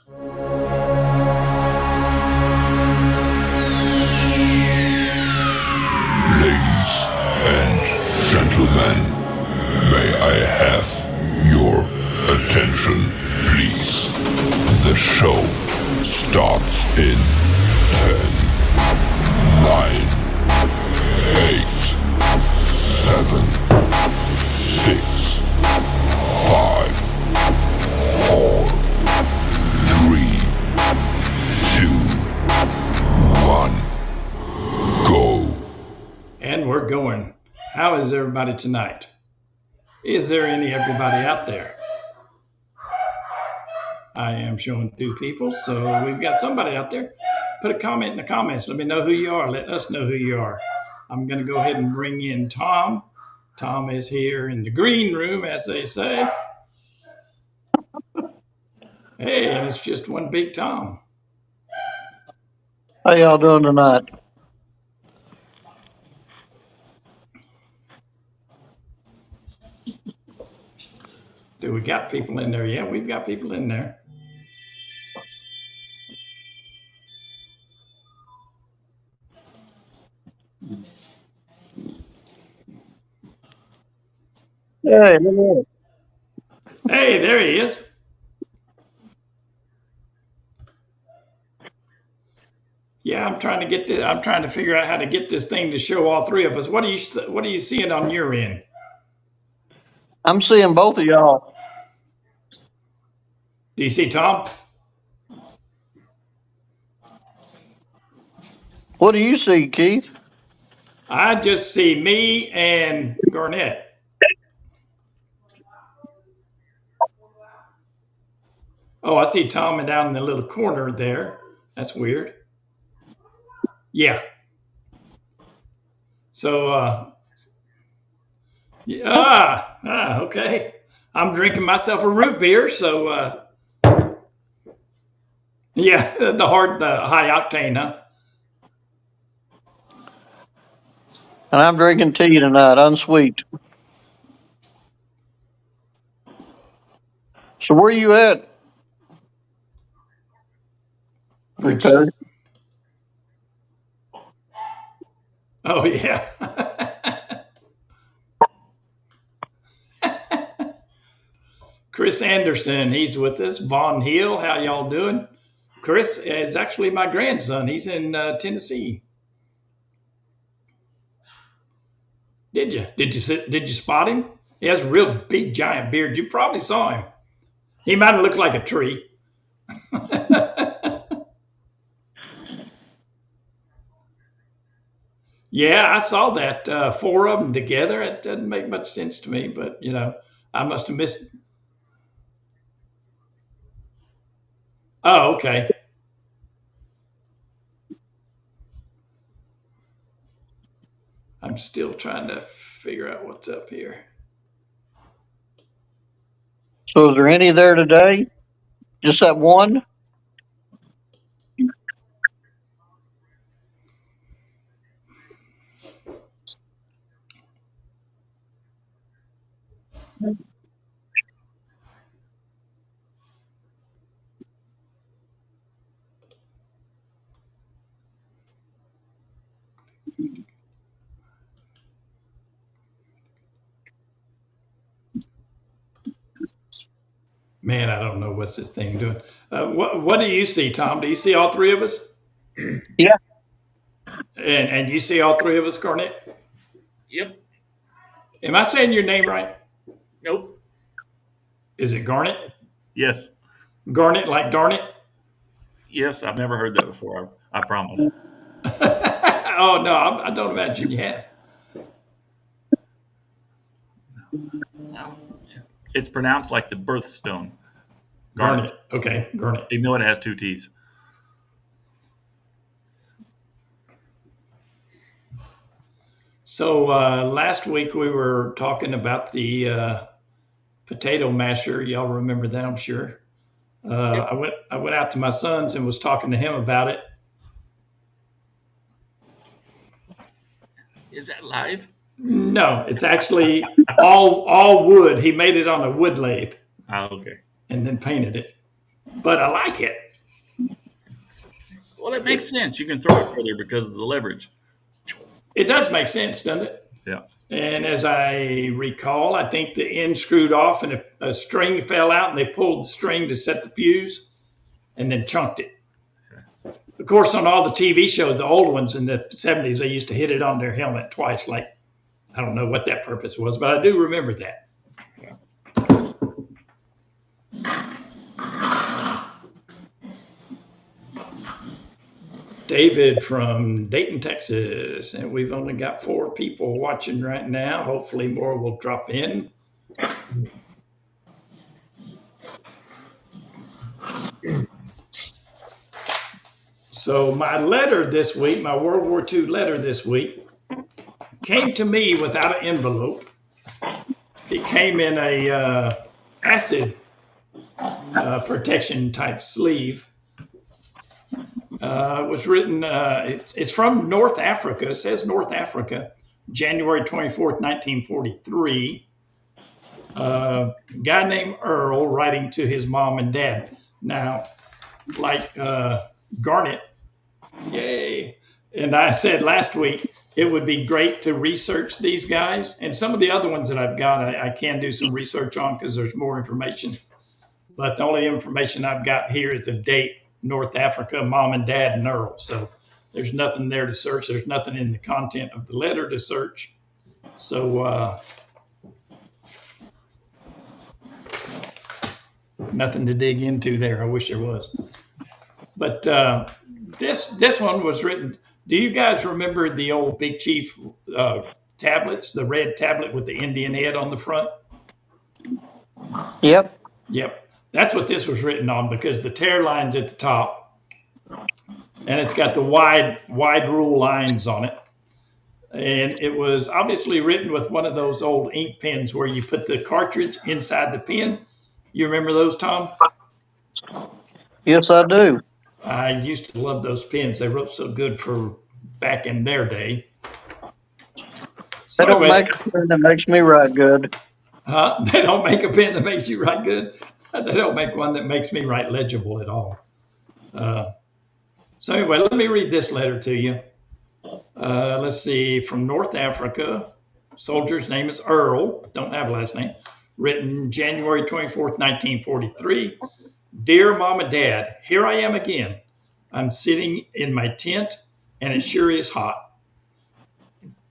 Ladies and gentlemen, may I have your attention, please? The show starts in 10, 9, 8, 7, 6, 5, 4, 3, 2, 1, go. And we're going. How is everybody tonight? Is there any everybody out there? I am showing two people, so we've got somebody out there. Put a comment in the comments. Let me know who you are. Let us know who you are. I'm going to go ahead and bring in Tom. Tom is here in the green room, as they say. Hey, and it's just one big Tom. How y'all doing tonight? Do we got people in there? Yeah, we've got people in there. Hey, look at it. Hey, there he is. Yeah, I'm trying to get this. I'm trying to figure out how to get this thing to show all three of us. What are you seeing on your end? I'm seeing both of y'all. Do you see Tom? What do you see, Keith? I just see me and Garnett. Oh, I see Tom down in the little corner there. That's weird. Yeah. So, okay. I'm drinking myself a root beer, so, yeah, the high octane, huh? And I'm drinking tea tonight, unsweet. So where you at? Okay. Oh, yeah. Chris Anderson, he's with us. Vaughn Hill, how y'all doing? Chris is actually my grandson. He's in Tennessee. Did you spot him? He has a real big giant beard. You probably saw him. He might have looked like a tree. Yeah, I saw that. Four of them together. It doesn't make much sense to me, but I must have missed. Oh, okay. I'm still trying to figure out what's up here. So is there any there today? Just that one? Man, I don't know what's this thing doing. What do you see, Tom? Do you see all three of us? Yeah. And you see all three of us, Garnett? Yep. Am I saying your name right? Nope. Is it Garnett? Yes. Garnett, like darn it? Yes, I've never heard that before. I promise. Oh, no, I don't imagine you have. No. It's pronounced like the birthstone. Garnet. Okay, Garnet. Even though it has two T's. So last week we were talking about the potato masher. Y'all remember that, I'm sure. Yep. I went out to my son's and was talking to him about it. Is that live? No, it's actually all wood. He made it on a wood lathe Oh, okay. and then painted it. but I like it. Well, it makes sense. You can throw it further because of the leverage. It does make sense, doesn't it? Yeah. And as I recall, I think the end screwed off and a string fell out, and they pulled the string to set the fuse and then chunked it. Of course, on all the TV shows, the old ones in the 70s, they used to hit it on their helmet twice. Like, I don't know what that purpose was, but I do remember that. David from Dayton, Texas, and we've only got 4 people watching right now. Hopefully more will drop in. So my letter this week, my World War II letter this week, came to me without an envelope. It came in a acid protection type sleeve. It was written, it's from North Africa. It says North Africa, January 24th, 1943. A guy named Earl writing to his mom and dad. Now, like Garnet, yay. And I said last week, it would be great to research these guys. And some of the other ones that I've got, I can do some research on because there's more information. But the only information I've got here is a date. North Africa, mom and dad, and Earl. So there's nothing there to search. There's nothing in the content of the letter to search. So nothing to dig into there. I wish there was. But this one was written. Do you guys remember the old Big Chief tablets, the red tablet with the Indian head on the front? Yep. Yep. That's what this was written on because the tear line's at the top and it's got the wide rule lines on it. And it was obviously written with one of those old ink pens where you put the cartridge inside the pen. You remember those, Tom? Yes, I do. I used to love those pens. They wrote so good for back in their day. So They don't make a pen that makes me write good. Huh? They don't make a pen that makes you write good? They don't make one that makes me write legible at all. So anyway, let me read this letter to you. Let's see, from North Africa. Soldier's name is Earl, don't have a last name. Written January 24th, 1943. Dear Mom and Dad, here I am again. I'm sitting in my tent and it sure is hot.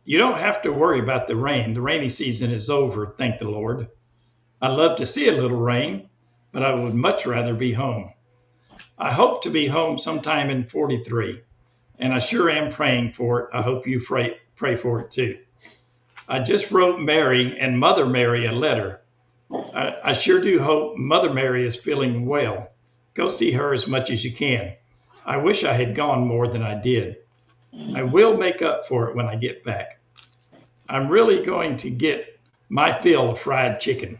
You don't have to worry about the rain. The rainy season is over, thank the Lord. I'd love to see a little rain, but I would much rather be home. I hope to be home sometime in 43, and I sure am praying for it. I hope you pray for it too. I just wrote Mary and Mother Mary a letter. I sure do hope Mother Mary is feeling well. Go see her as much as you can. I wish I had gone more than I did. I will make up for it when I get back. I'm really going to get my fill of fried chicken.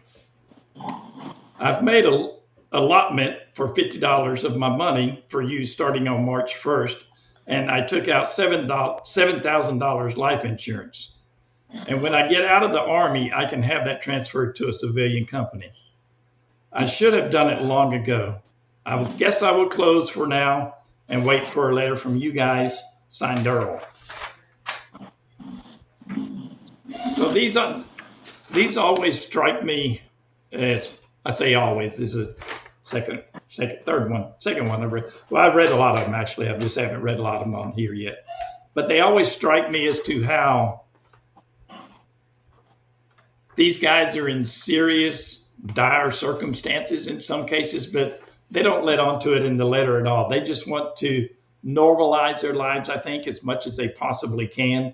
I've made an allotment for $50 of my money for you starting on March 1st, and I took out $7,000 life insurance. And when I get out of the Army, I can have that transferred to a civilian company. I should have done it long ago. I guess I will close for now and wait for a letter from you guys, signed Earl. So these always strike me as, I say always, this is second one I've read. Well, I've read a lot of them actually. I just haven't read a lot of them on here yet. But they always strike me as to how these guys are in serious, dire circumstances in some cases, but they don't let on to it in the letter at all. They just want to normalize their lives, I think, as much as they possibly can,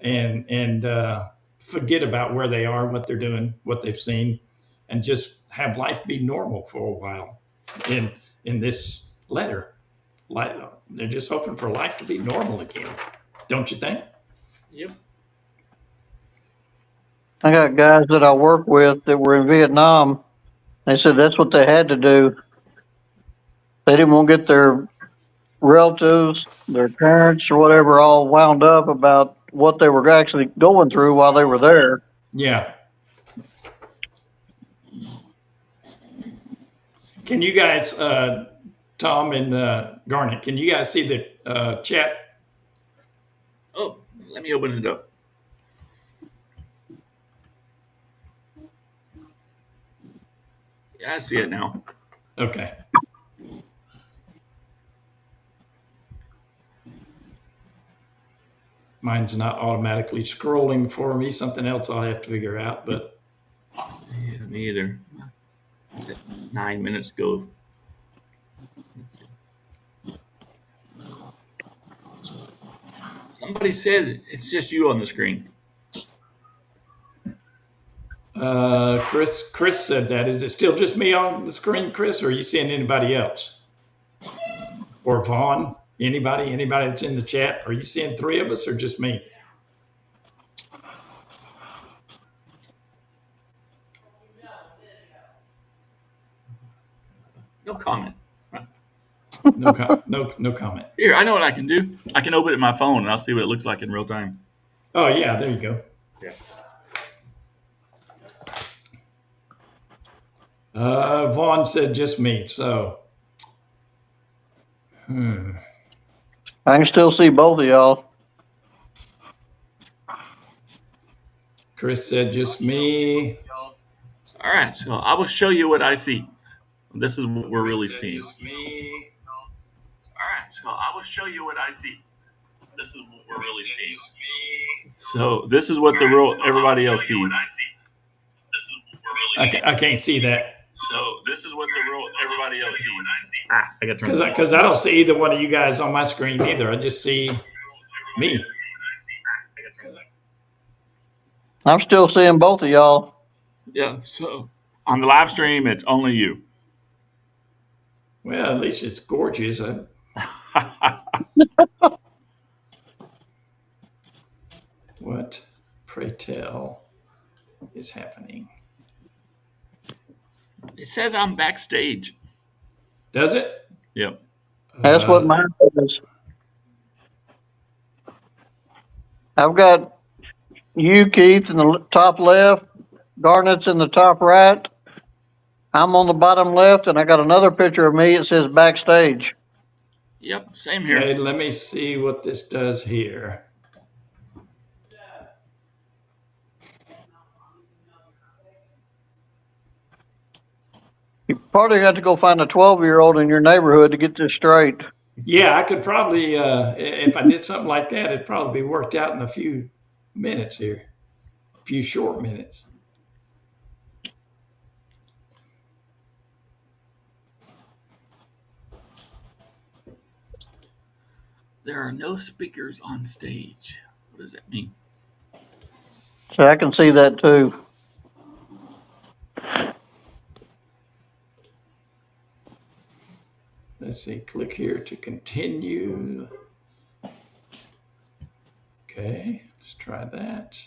and forget about where they are, what they're doing, what they've seen, and just have life be normal for a while. In this letter, they're just hoping for life to be normal again, don't you think? Yep. I got guys that I work with that were in Vietnam. They said that's what they had to do. They didn't want to get their relatives, their parents, or whatever all wound up about what they were actually going through while they were there. Yeah. Can you guys, Tom and Garnet, can you guys see the chat? Oh, let me open it up. Yeah, I see it now. Okay. Mine's not automatically scrolling for me. Something else I'll have to figure out, but Yeah, me either. Is it 9 minutes ago? Somebody said it's just you on the screen. Chris said that. Is it still just me on the screen, Chris, or are you seeing anybody else? Or Vaughn? Anybody that's in the chat? Are you seeing three of us or just me? No comment. No comment. Here, I know what I can do. I can open it in my phone and I'll see what it looks like in real time. Oh yeah, there you go. Yeah. Vaughn said just me, so. I can still see both of y'all. Chris said just me. All right, so I will show you what I see. This is what we're really seeing. All right, so I will show you what I see. This is what we're really seeing. So this is what everybody else sees. I can't see that. So this is what everybody else sees. I got because I don't see either one of you guys on my screen either. I just see me. I'm still seeing both of y'all. Yeah, so on the live stream, it's only you. Well, at least it's gorgeous. What, pray tell, is happening? It says I'm backstage. Does it? Yep. That's what mine says. I've got you, Keith, in the top left. Garnet's in the top right. I'm on the bottom left, and I got another picture of me. It says backstage. Yep, same here. Okay, let me see what this does here. You probably got to go find a 12-year-old in your neighborhood to get this straight. Yeah, I could probably, if I did something like that, it'd probably be worked out in a few minutes here, a few short minutes. There are no speakers on stage. What does that mean? So I can see that too. Let's see, click here to continue. Okay, let's try that.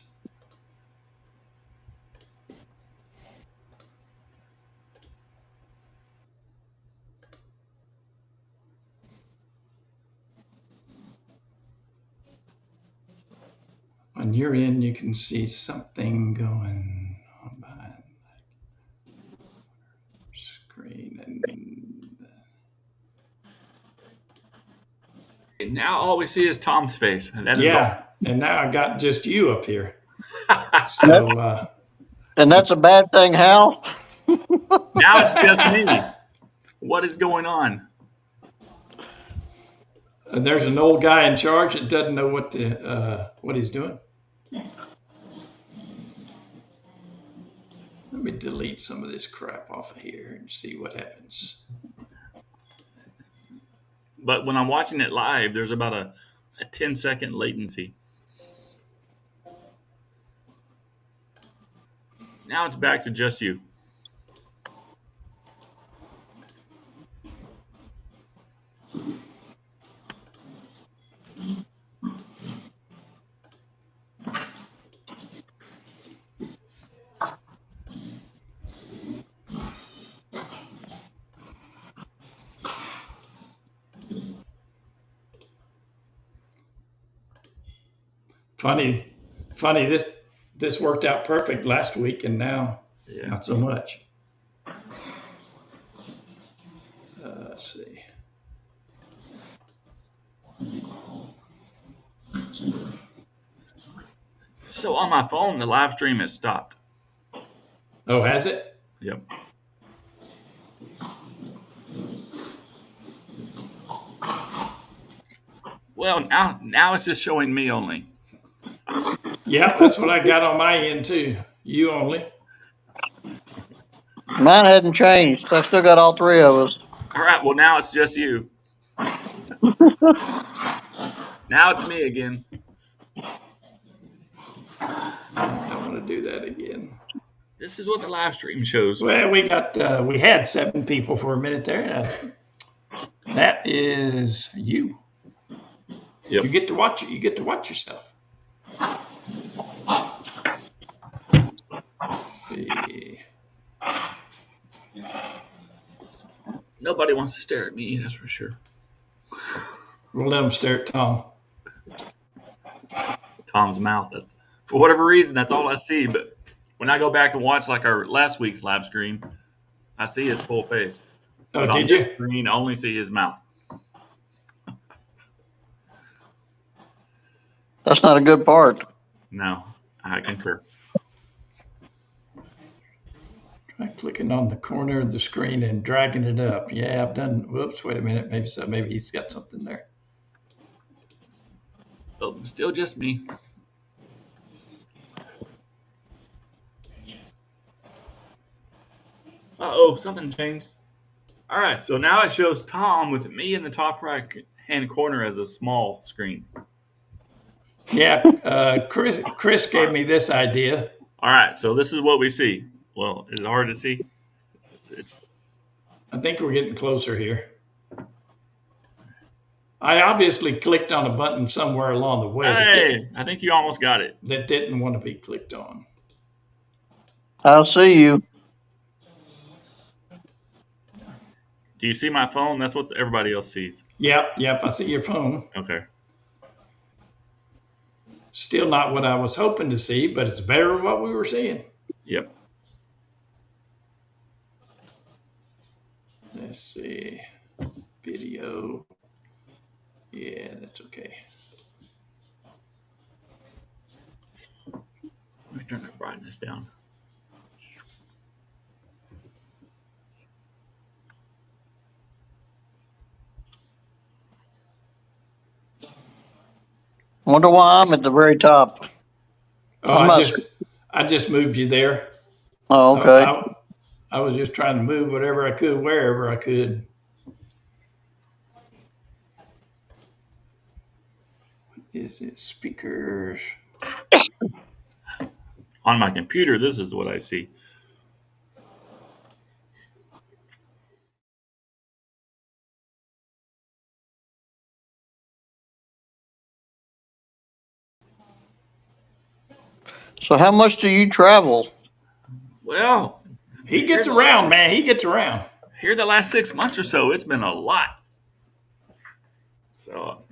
On your end, you can see something going on behind the screen. And now all we see is Tom's face. And that is yeah, and now I got just you up here. So, and that's a bad thing, Hal? Now it's just me. What is going on? There's an old guy in charge that doesn't know what he's doing. Let me delete some of this crap off of here and see what happens. But when I'm watching it live, there's about a 10-second latency. Now it's back to just you. Funny, this worked out perfect last week, and now not so much. Let's see. So on my phone, the live stream has stopped. Oh, has it? Yep. Well, now it's just showing me only. Yep, that's what I got on my end too. You only. Mine hadn't changed. I still got all three of us. All right. Well, now it's just you. Now it's me again. I don't want to do that again. This is what the live stream shows. Well, we had 7 people for a minute there. That is you. Yep. You get to watch it. You get to watch yourself. Let's see. Nobody wants to stare at me, that's for sure. We'll let them stare at Tom. Tom's mouth. For whatever reason, that's all I see. But when I go back and watch like our last week's live stream, I see his full face. Oh, but on did this you? screen, I only see his mouth. That's not a good part. No, I concur. Try clicking on the corner of the screen and dragging it up. Yeah, I've done. Whoops, wait a minute. Maybe he's got something there. Oh, still just me. Uh-oh, something changed. All right, so now it shows Tom with me in the top right-hand corner as a small screen. Yeah, Chris gave me this idea. All right, so this is what we see. Well, is it hard to see? I think we're getting closer here. I obviously clicked on a button somewhere along the way Hey, I think you almost got it. that didn't want to be clicked on. I'll see you. Do you see my phone? That's what everybody else sees. Yep, I see your phone. Okay. Still not what I was hoping to see, but it's better than what we were seeing. Yep. Let's see. Video. Yeah, that's okay. Let me turn the brightness down. Wonder why I'm at the very top. Oh, I just moved you there. Oh, okay. I was just trying to move whatever I could, wherever I could. What is it? Speakers. On my computer, this is what I see. So how much do you travel? Well, He gets around, man. He gets around. here the last 6 months or so, it's been a lot. So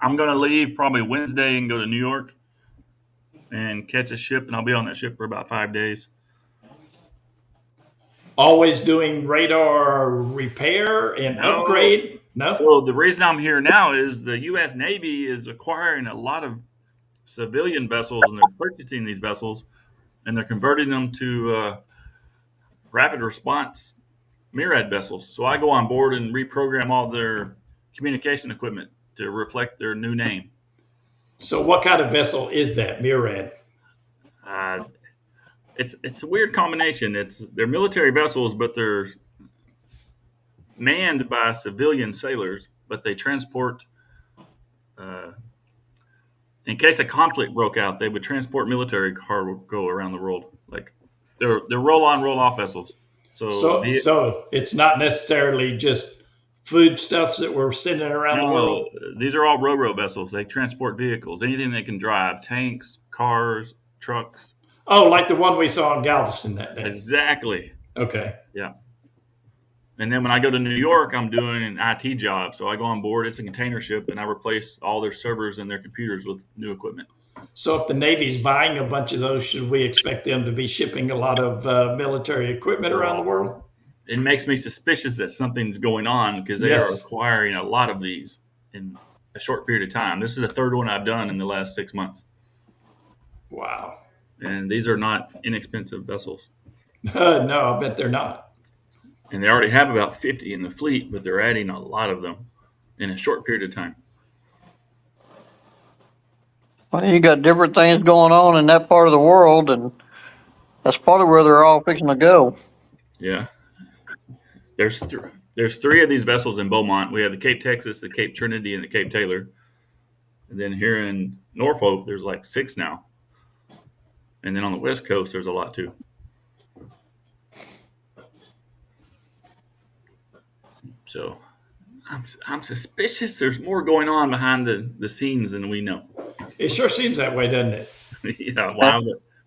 I'm going to leave probably Wednesday and go to New York and catch a ship, and I'll be on that ship for about 5 days. Always doing radar repair and upgrade. No. So the reason I'm here now is the U.S. Navy is acquiring a lot of civilian vessels, and they're purchasing these vessels, and they're converting them to rapid response MIRAD vessels. So I go on board and reprogram all their communication equipment to reflect their new name. So what kind of vessel is that, MIRAD? It's a weird combination. They're military vessels, but they're manned by civilian sailors, but they transport. In case a conflict broke out, they would transport military cargo around the world. Like they're roll-on, roll-off vessels. So it's not necessarily just foodstuffs that we're sending around the world. These are all ro-ro vessels. They transport vehicles, anything they can drive, tanks, cars, trucks. Oh, like the one we saw in Galveston that day. Exactly. Okay. Yeah. And then when I go to New York, I'm doing an IT job. So I go on board. It's a container ship, and I replace all their servers and their computers with new equipment. So if the Navy's buying a bunch of those, should we expect them to be shipping a lot of military equipment around the world? it makes me suspicious that something's going on because they are Yes. acquiring a lot of these in a short period of time. This is the third one I've done in the last 6 months, Wow. and these are not inexpensive vessels. No, I bet they're not. And they already have about 50 in the fleet, but they're adding a lot of them in a short period of time. Well, you got different things going on in that part of the world, and that's probably where they're all fixing to go. Yeah. There's three of these vessels in Beaumont. We have the Cape Texas, the Cape Trinity, and the Cape Taylor. And then here in Norfolk, there's like 6 now. And then on the West Coast, there's a lot too. So I'm suspicious there's more going on behind the scenes than we know. It sure seems that way, doesn't it? Yeah,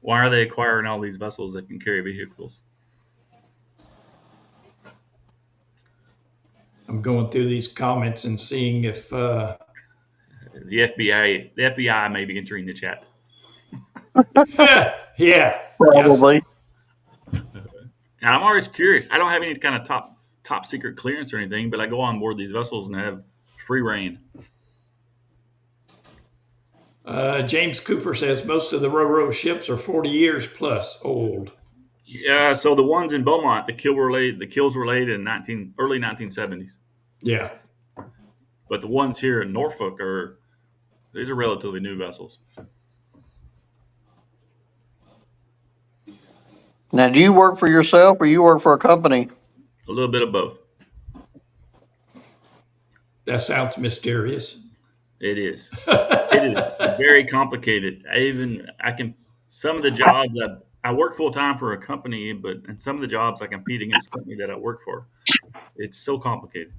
why are they acquiring all these vessels that can carry vehicles? I'm going through these comments and seeing if The FBI may be entering the chat. yeah. Yes. Probably. And I'm always curious. I don't have any kind of top secret clearance or anything, but I go on board these vessels and have free reign. James Cooper says most of the Ro-Ro ships are 40 years plus old. Yeah, so the ones in Beaumont, the kills were laid in early 1970s. Yeah. But the ones here in Norfolk these are relatively new vessels. Now, do you work for yourself or you work for a company? A little bit of both. That sounds mysterious. It is. It is very complicated. Some of the jobs I work full time for a company, but in some of the jobs I compete against the company that I work for. It's so complicated.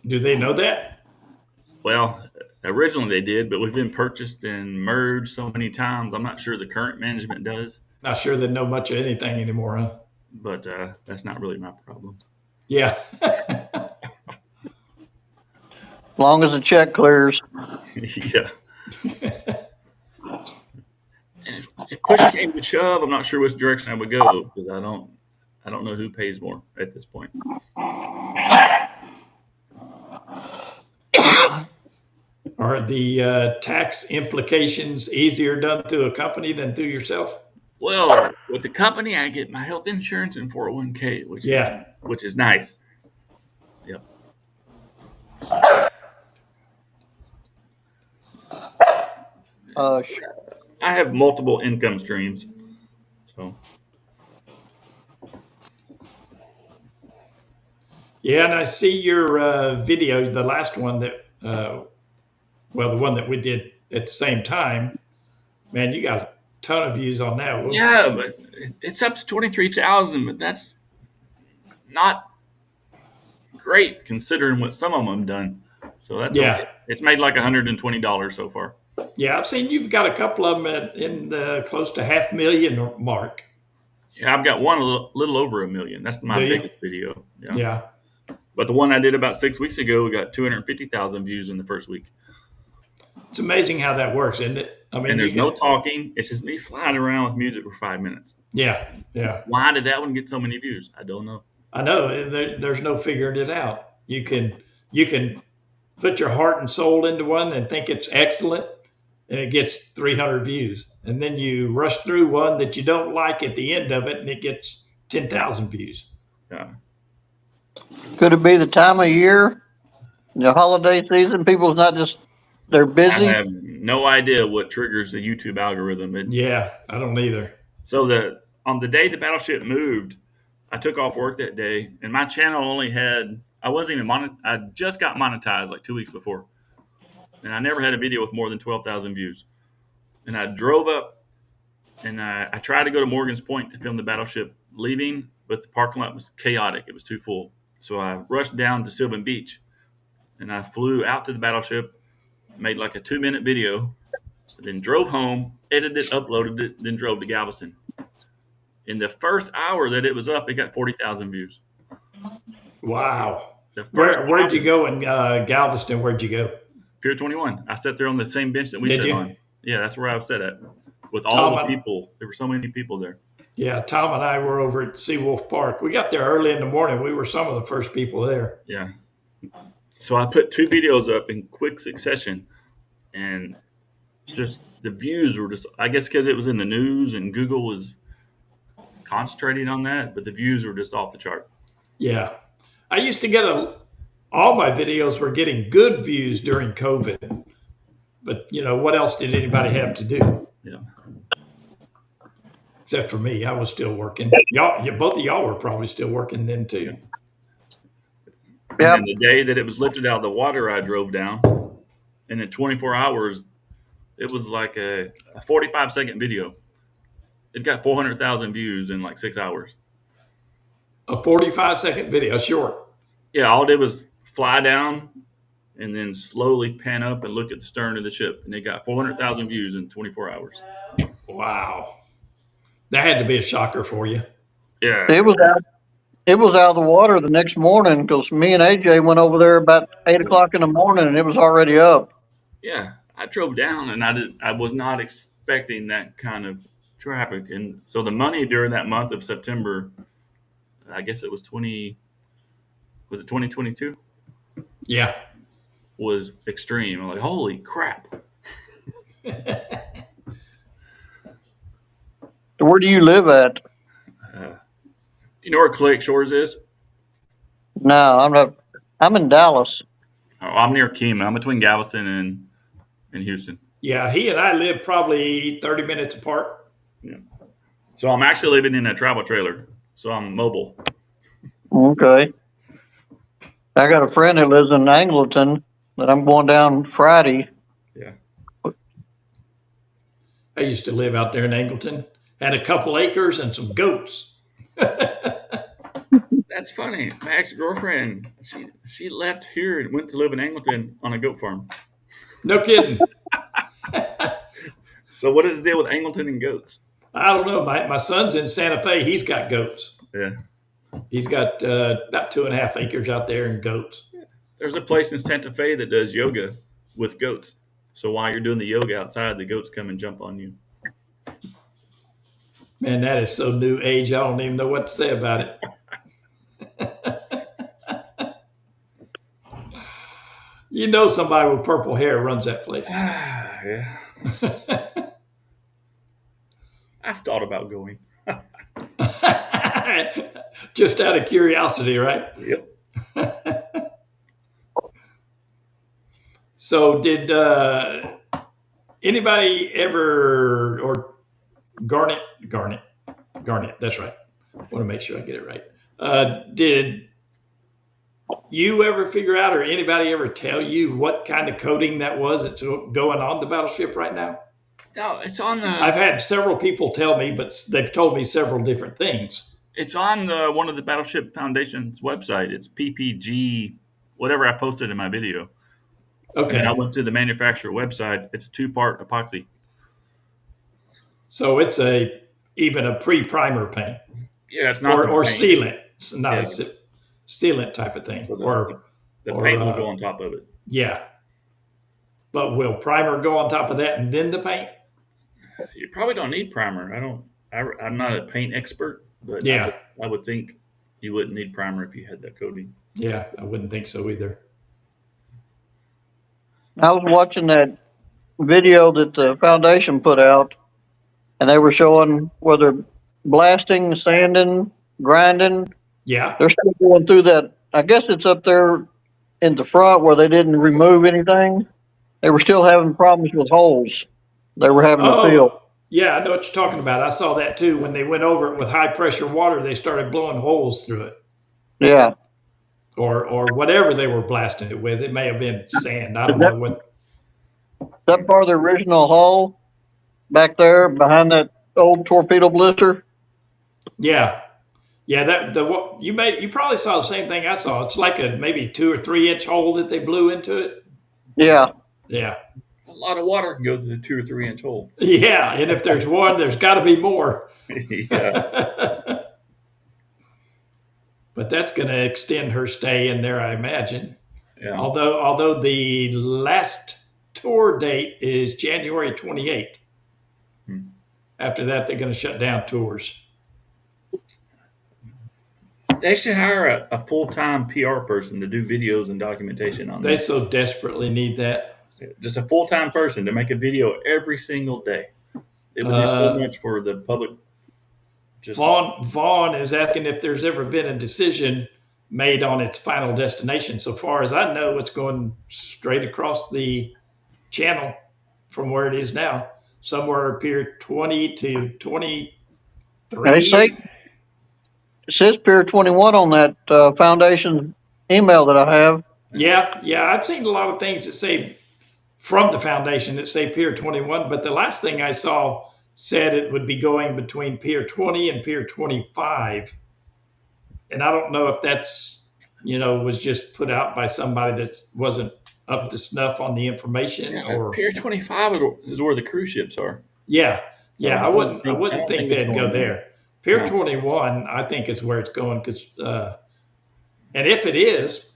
Do they know that? Well, originally they did, but we've been purchased and merged so many times. I'm not sure the current management does, Not sure they know much of anything anymore, huh? but that's not really my problem. Yeah. As long as the check clears. Yeah. And if push came to shove, I'm not sure which direction I would go because I don't know who pays more at this point. Are the tax implications easier done through a company than through yourself? Well, with the company, I get my health insurance and 401k, which is nice. Yep. I have multiple income streams, so. Yeah, and I see your video, the last one that, the one that we did at the same time. Man, you got a ton of views on that one. Yeah, but it's up to 23,000, but that's not great considering what some of them have done. So that's okay. It's made like $120 so far. Yeah, I've seen you've got a couple of them in the close to 500,000 mark. Yeah, I've got one a little over 1 million. That's my biggest video. Yeah. But the one I did about 6 weeks ago, we got 250,000 views in the first week. It's amazing how that works, isn't it? I mean, and there's no talking. It's just me flying around with music for 5 minutes. Yeah. Why did that one get so many views? I don't know. I know. There's no figuring it out. You can put your heart and soul into one and think it's excellent, and it gets 300 views. And then you rush through one that you don't like at the end of it, and it gets 10,000 views. Yeah. Could it be the time of year, the holiday season? People's not just, they're busy. I have no idea what triggers the YouTube algorithm. I don't either. So on the day the Battleship moved, I took off work that day, and my channel only had, I just got monetized like 2 weeks before. And I never had a video with more than 12,000 views. And I drove up, and I tried to go to Morgan's Point to film the Battleship leaving, but the parking lot was chaotic. It was too full. So I rushed down to Sylvan Beach, and I flew out to the Battleship, made like a 2-minute video, then drove home, edited it, uploaded it, then drove to Galveston. In the first hour that it was up, it got 40,000 views. Wow. Where'd you go in Galveston? Where'd you go? Pier 21. I sat there on the same bench that we sat on. Yeah, that's where I was sat at with all the people. There were so many people there. Yeah, Tom and I were over at Seawolf Park. We got there early in the morning. We were some of the first people there. Yeah. So I put 2 videos up in quick succession, and just the views were just, I guess because it was in the news and Google was concentrating on that, but the views were just off the chart. Yeah. I used to get all my videos were getting good views during COVID. But, what else did anybody have to do? Yeah. Except for me. I was still working. Both of y'all were probably still working then too. And Yep. then the day that it was lifted out of the water, I drove down, and in 24 hours, it was like a 45-second video. It got 400,000 views in like 6 hours. A 45-second video, short. Yeah, all I did was fly down and then slowly pan up and look at the stern of the ship, and it got 400,000 views in 24 hours. Wow. That had to be a shocker for you. Yeah. It was out of the water the next morning because me and AJ went over there about 8 o'clock in the morning and it was already up. Yeah, I drove down and I was not expecting that kind of traffic, and so the money during that month of September, I guess it was 2022, Yeah. was extreme. I'm like, holy crap! Where do you live at? Do you know where Lake Shores is? No, I'm not. I'm in Dallas. Oh, I'm near Kima. I'm between Galveston and Houston. Yeah, he and I live probably 30 minutes apart. Yeah. So I'm actually living in a travel trailer, so I'm mobile. Okay. I got a friend that lives in Angleton that I'm going down Friday. Yeah. I used to live out there in Angleton. Had a couple acres and some goats. That's funny. My ex-girlfriend, she left here and went to live in Angleton on a goat farm. No kidding. So what is the deal with Angleton and goats? I don't know. My son's in Santa Fe. He's got goats. Yeah. He's got about 2.5 acres out there and goats. There's a place in Santa Fe that does yoga with goats. So while you're doing the yoga outside, the goats come and jump on you. Man, that is so new age. I don't even know what to say about it. Somebody with purple hair runs that place. Yeah. I've thought about going. Just out of curiosity, right? Yep. So did anybody ever, or Garnet, that's right. I want to make sure I get it right. Did you ever figure out, or anybody ever tell you what kind of coating that was that's going on the battleship right now? No, it's on the. I've had several people tell me, but they've told me several different things. It's on one of the Battleship Foundation's website. It's PPG, whatever I posted in my video. Okay. And I went to the manufacturer website. It's a 2-part epoxy. So it's even a pre-primer paint. Yeah, it's not or paint. sealant. It's not Yeah. a sealant type of thing. So the paint will go on top of it. Yeah. But will primer go on top of that and then the paint? You probably don't need primer. I'm not a paint expert, but Yeah. I would think you wouldn't need primer if you had that coating. Yeah, I wouldn't think so either. I was watching that video that the foundation put out, and they were showing where they're blasting, sanding, grinding. Yeah. They're still going through that. I guess it's up there in the front where they didn't remove anything. They were still having problems with holes they were having to fill. Yeah, I know what you're talking about. I saw that too. When they went over it with high pressure water, they started blowing holes through it. Yeah. Or whatever they were blasting it with. It may have been sand. I don't know what. That part of the original hull back there behind that old torpedo blister. Yeah. Yeah, you probably saw the same thing I saw. It's like a maybe 2 or 3 inch hole that they blew into it. Yeah. Yeah. A lot of water can go through the 2 or 3 inch hole. Yeah, and if there's one, there's got to be more. Yeah. But that's going to extend her stay in there, I imagine. Yeah. Although the last tour date is January 28th. After that, they're going to shut down tours. They should hire a full-time PR person to do videos and documentation on They this. so desperately need that. Just a full-time person to make a video every single day. It would do so much for the public. Just Vaughn is asking if there's ever been a decision made on its final destination. So far as I know, it's going straight across the channel from where it is now, somewhere Pier 20 to 23. They say it says Pier 21 on that foundation email that I have. Yeah, I've seen a lot of things that say from the foundation that say Pier 21, but the last thing I saw said it would be going between Pier 20 and Pier 25. And I don't know if that's, was just put out by somebody that wasn't up to snuff on the information, or Pier 25 is where the cruise ships are. Yeah, So I wouldn't think they'd it's go going there. Pier No. 21, I think, is where it's going, because, and if it is,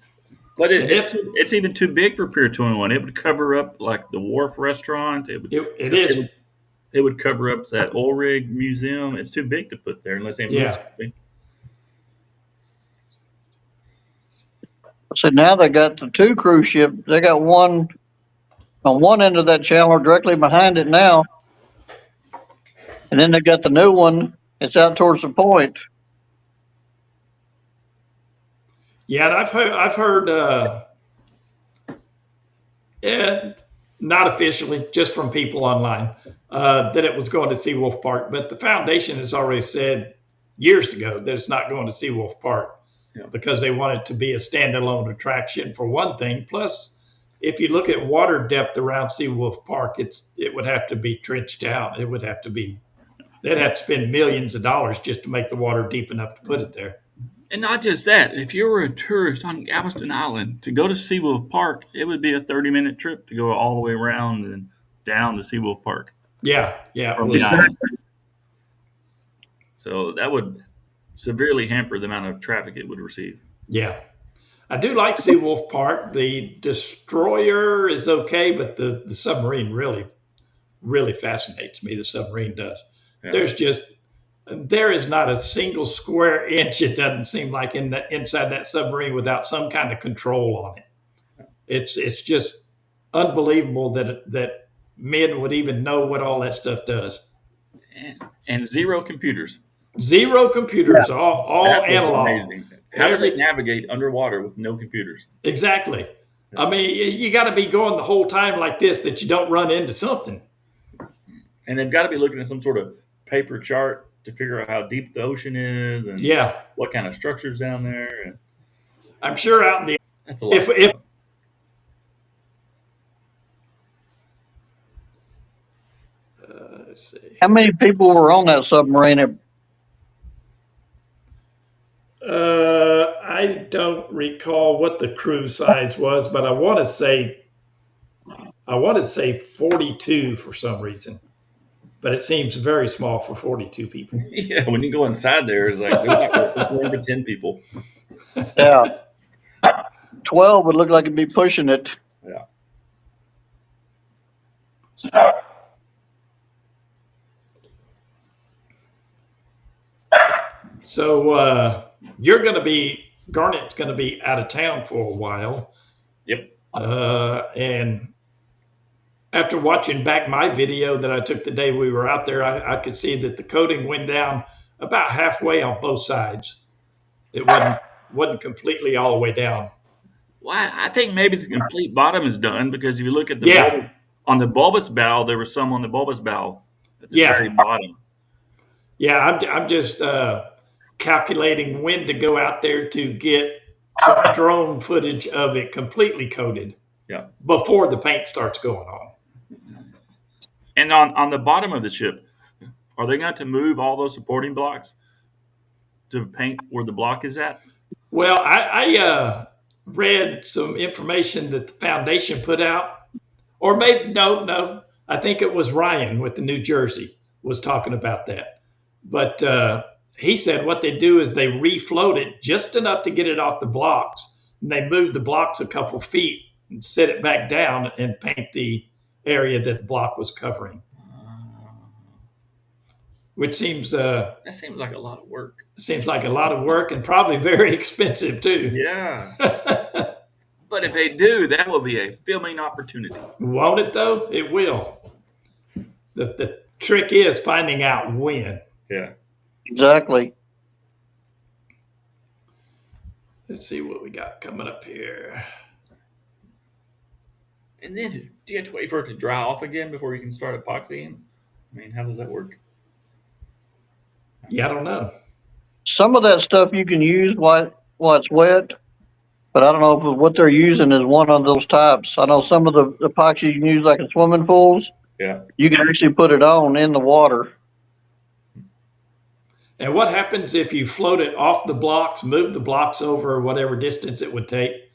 But And it's even too big for Pier 21. It would cover up like the Wharf Restaurant. it is. It would cover up that oil rig museum. It's too big to put there unless they move Yeah. something. So now they got the two cruise ships. They got one on one end of that channel directly behind it now. And then they got the new one. It's out towards the point. Yeah, and I've heard, not officially, just from people online, that it was going to Seawolf Park. But the foundation has already said years ago that it's not going to Seawolf Park, because they want it to be a standalone attraction for one thing. Plus, if you look at water depth around Seawolf Park, it would have to be trenched out. It would have to be. They'd have to spend millions of dollars just to make the water deep enough to put it there. And not just that, if you were a tourist on Galveston Island, to go to Seawolf Park, it would be a 30-minute trip to go all the way around and down to Seawolf Park Yeah. from the island. So that would severely hamper the amount of traffic it would receive. Yeah. I do like Seawolf Park. The destroyer is okay, but the submarine really, really fascinates me. The submarine does. Yeah. There is not a single square inch, it doesn't seem like, inside that submarine without some kind of control on it. It's just unbelievable that men would even know what all that stuff does. And zero computers. Zero computers, all That was analog. amazing. How do they navigate underwater with no computers? Exactly. I mean, you got to be going the whole time like this that you don't run into something. And they've got to be looking at some sort of paper chart to figure out how deep the ocean is and what kind of structures down there. And I'm sure out in the that's a lot. if let's see. How many people were on that submarine? I don't recall what the crew size was, but I want to say 42 for some reason. But it seems very small for 42 people. Yeah, when you go inside there, it's like there's more than 10 people. Yeah. 12 would look like it'd be pushing it. Yeah. So Garnet's going to be out of town for a while. Yep. And after watching back my video that I took the day we were out there, I could see that the coating went down about halfway on both sides. It wasn't completely all the way down. Well, I think maybe the complete bottom is done because if you look at the on the bulbous bow, there was some on the bulbous bow at the very bottom. Yeah, I'm just calculating when to go out there to get some drone footage of it completely coated. Yeah. Before the paint starts going on. And on the bottom of the ship, are they going to move all those supporting blocks to paint where the block is at? Well, I read some information that the foundation put out, or maybe no, I think it was Ryan with the New Jersey was talking about that. But he said what they do is they refloat it just enough to get it off the blocks, and they move the blocks a couple feet and set it back down and paint the area that the block was covering. which seems That seems like a lot of work. like a lot of work and probably very expensive too. Yeah. But if they do, that will be a filming opportunity. Won't it though? It will. The trick is finding out when. Yeah. Exactly. Let's see what we got coming up here. And then, do you have to wait for it to dry off again before you can start epoxying? I mean, how does that work? Yeah, I don't know. Some of that stuff you can use while it's wet, but I don't know if what they're using is one of those types. I know some of the epoxy you can use like in swimming pools. Yeah. You can actually put it on in the water. And what happens if you float it off the blocks, move the blocks over whatever distance it would take,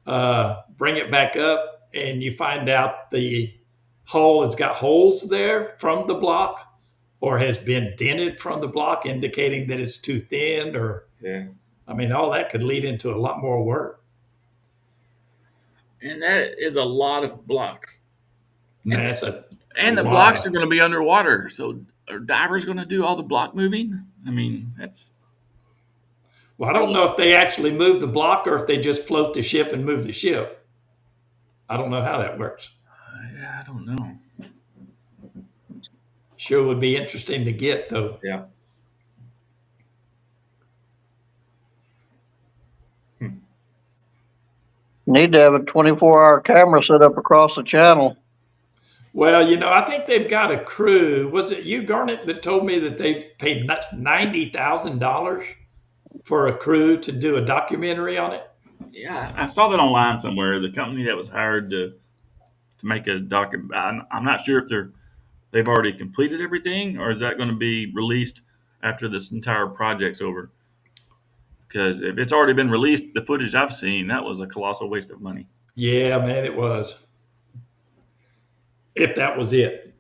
bring it back up, and you find out the hull has got holes there from the block or has been dented from the block, indicating that it's too thin, or Yeah. I mean, all that could lead into a lot more work. And that is a lot of blocks. Man, that's And the Wow. blocks are going to be underwater. So are divers going to do all the block moving? I mean, that's... Well, I don't know if they actually move the block or if they just float the ship and move the ship. I don't know how that works. Yeah, I don't know. Sure would be interesting to get, though. Yeah. Need to have a 24-hour camera set up across the channel. Well, I think they've got a crew. Was it you, Garnet, that told me that they paid $90,000 for a crew to do a documentary on it? Yeah, I saw that online somewhere. The company that was hired to make a document. I'm not sure if they've already completed everything, or is that going to be released after this entire project's over? Because if it's already been released, the footage I've seen, that was a colossal waste of money. Yeah, man, it was. If that was it.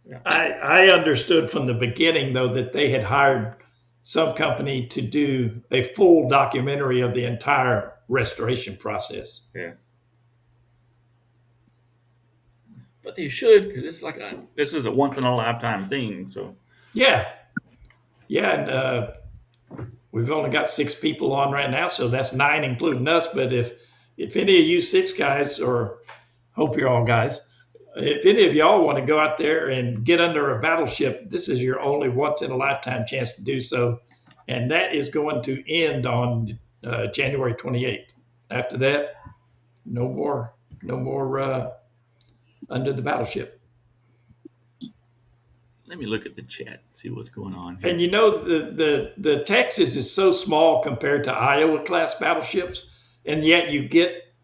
Yeah. I understood from the beginning, though, that they had hired some company to do a full documentary of the entire restoration process. Yeah. But they should, because this is a once in a lifetime thing. So Yeah. And we've only got 6 people on right now, so that's 9 including us. But if any of you 6 guys, or hope you're all guys, if any of y'all want to go out there and get under a battleship, this is your only once in a lifetime chance to do so. And that is going to end on January 28th. After that, no more under the battleship. let me look at the chat, see what's going on here. And the Texas is so small compared to Iowa class battleships, and yet you get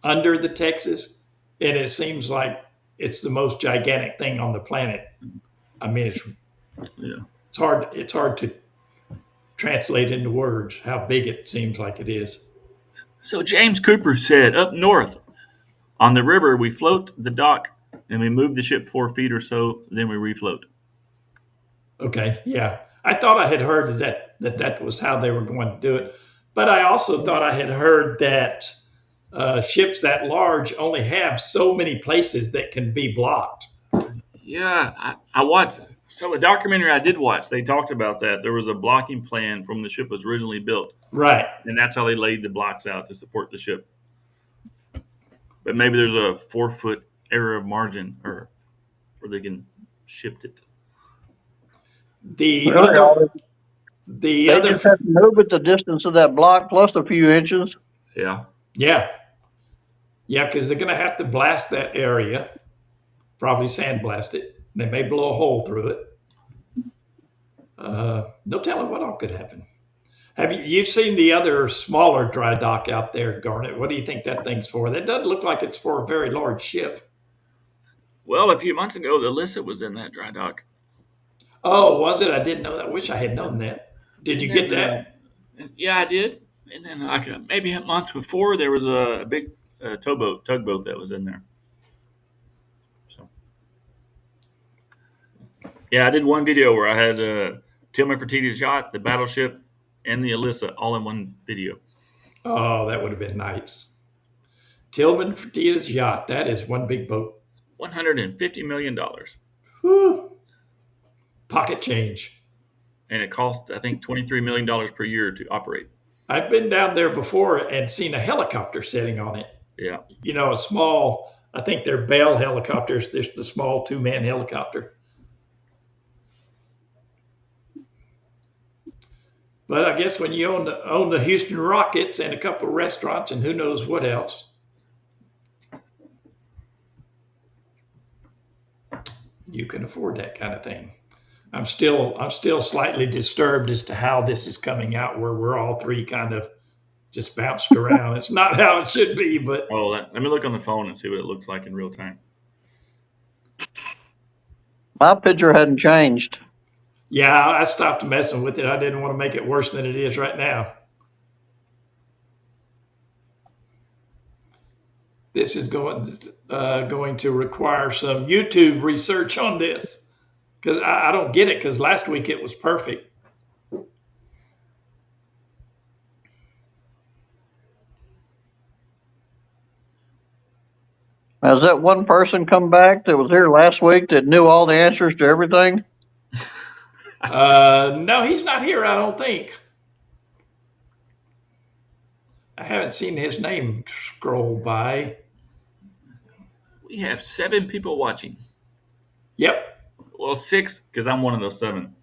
under the Texas, and it seems like it's the most gigantic thing on the planet. I mean, it's hard to translate into words how big it seems like it is. So James Cooper said, up north on the river, we float the dock and we move the ship 4 feet or so, then we refloat. Okay, yeah. I thought I had heard that was how they were going to do it. But I also thought I had heard that ships that large only have so many places that can be blocked. Yeah, I watched. So a documentary I did watch, they talked about that. There was a blocking plan from the ship was originally built. Right. And that's how they laid the blocks out to support the ship. But maybe there's a 4-foot area of margin or where they can shift it. They just have to move it the distance of that block plus a few inches. Yeah. Yeah, because they're going to have to blast that area, probably sandblast it. They may blow a hole through it. No telling what all could happen. You've seen the other smaller dry dock out there, Garnet? What do you think that thing's for? That doesn't look like it's for a very large ship. Well, a few months ago, the Alyssa was in that dry dock. Oh, was it? I didn't know that. I wish I had known that. Did you get that? Yeah, I did. And then maybe a month before, there was a big tugboat that was in there. So, yeah, I did one video where I had Tillman Fertitta's yacht, the Battleship, and the Alyssa all in one video. Oh, that would have been nice. Tillman Fertitta's yacht. That is one big boat. $150 million. Whew. Pocket change. and it costs, I think, $23 million per year to operate. I've been down there before and seen a helicopter sitting on it. Yeah. A small, I think they're Bell helicopters. There's the small 2-man helicopter. But I guess when you own the Houston Rockets and a couple of restaurants and who knows what else, you can afford that kind of thing. I'm still slightly disturbed as to how this is coming out, where we're all three kind of just bounced around. It's not how it should be, but let me look on the phone and see what it looks like in real time. My picture hadn't changed. yeah, I stopped messing with it. I didn't want to make it worse than it is right now. This is going to require some YouTube research on this, because I don't get it, because last week it was perfect. Has that one person come back that was here last week that knew all the answers to everything? No, he's not here, I don't think. I haven't seen his name scroll by. We have 7 people watching. Yep. Well, 6, because I'm one of those 7.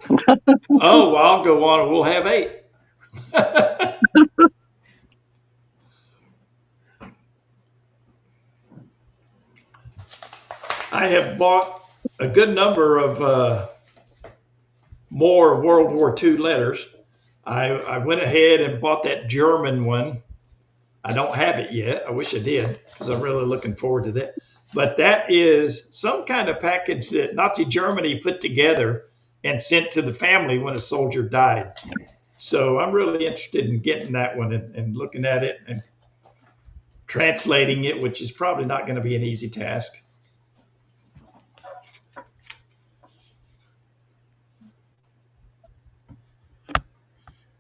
Oh, well, I'll go on and we'll have 8. I have bought a good number of more World War II letters. I went ahead and bought that German one. I don't have it yet. I wish I did, because I'm really looking forward to that. But that is some kind of package that Nazi Germany put together and sent to the family when a soldier died. So I'm really interested in getting that one and looking at it and translating it, which is probably not going to be an easy task.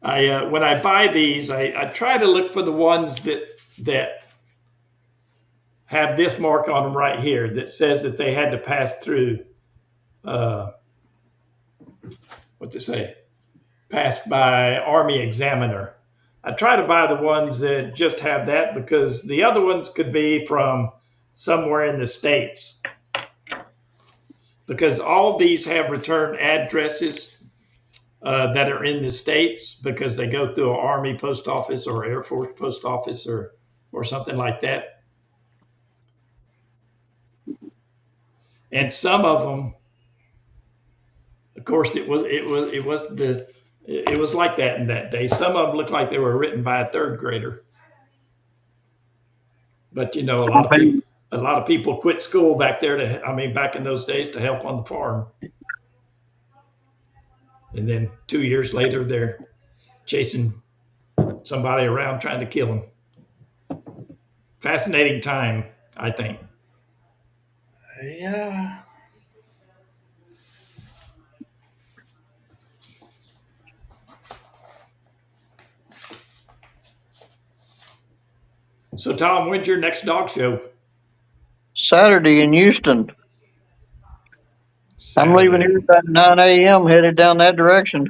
When I buy these, I try to look for the ones that have this mark on them right here that says that they had to pass through, what's it say? Passed by Army Examiner. I try to buy the ones that just have that, because the other ones could be from somewhere in the States. Because all these have return addresses that are in the States, because they go through an Army post office or Air Force post office or something like that. And some of them, of course, it was like that in that day. Some of them looked like they were written by a 3rd grader. But a lot of people quit school back there back in those days to help on the farm. And then 2 years later, they're chasing somebody around trying to kill them. Fascinating time, I think. Yeah. So, Tom, when's your next dog show? Saturday in Houston. Saturday. I'm leaving here about 9 a.m. headed down that direction.